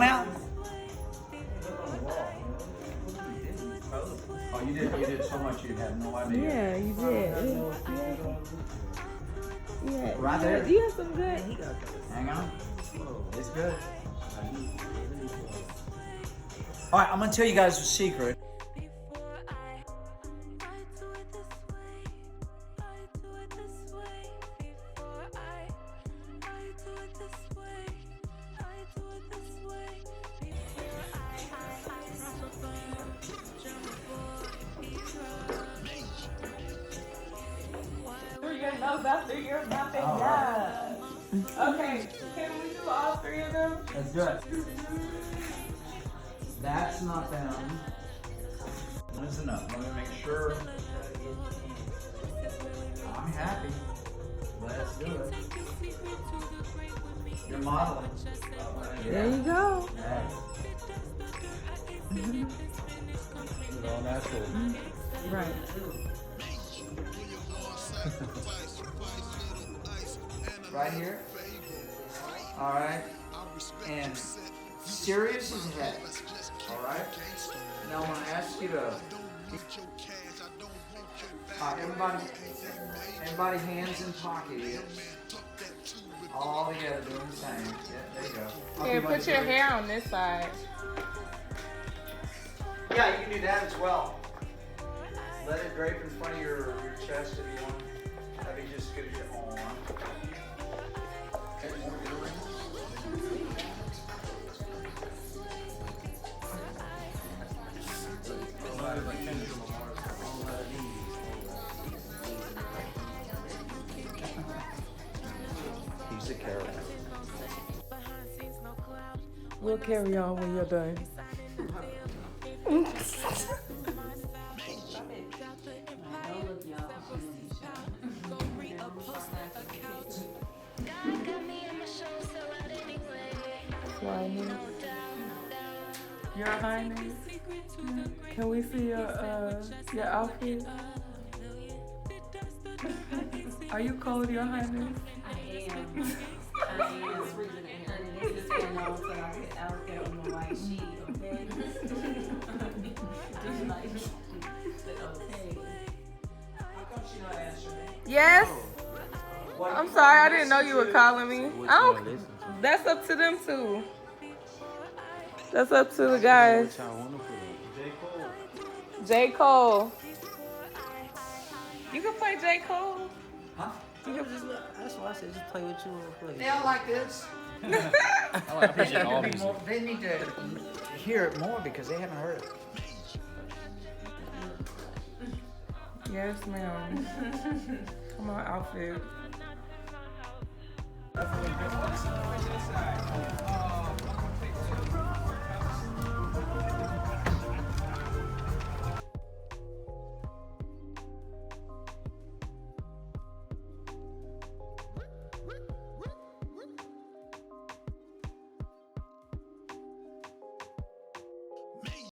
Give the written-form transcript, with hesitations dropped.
on out. Oh, you did so much you had no idea. Yeah, you did. Yeah. Right there. You have some good. Hang on. It's good. All right, I'm gonna tell you guys a secret. Your nose after your mouth and yeah. Okay, can we do all three of them? Let's do it. That's not them. Listen up. Let me make sure. I'm happy. Let's do it. You're modeling. There you go. It's all natural. Right. Right here. All right. And serious as heck. All right. Now I'm gonna ask you to. Everybody, hands in pocket. All together doing the same. Yeah, there you go. Here, put your hair on this side. Yeah, you can do that as well. Let it drape in front of your chest if you want. That'd be just as good as your arm. He's a carrot. We'll carry on when you're done. Your Highness, can we see your outfit? Are you cold, Your Highness? I am. It's freezing in here. I need to stand on so I get out there on the white sheet, okay? Yes. I'm sorry, I didn't know you were calling me. That's up to them too. That's up to the guys. J. Cole. You can play J. Cole. Huh? You can just, that's why I said just play what you want to play. They don't like this. I appreciate all music. They need to hear it more because they haven't heard it. Yes, ma'am. Come on, outfit.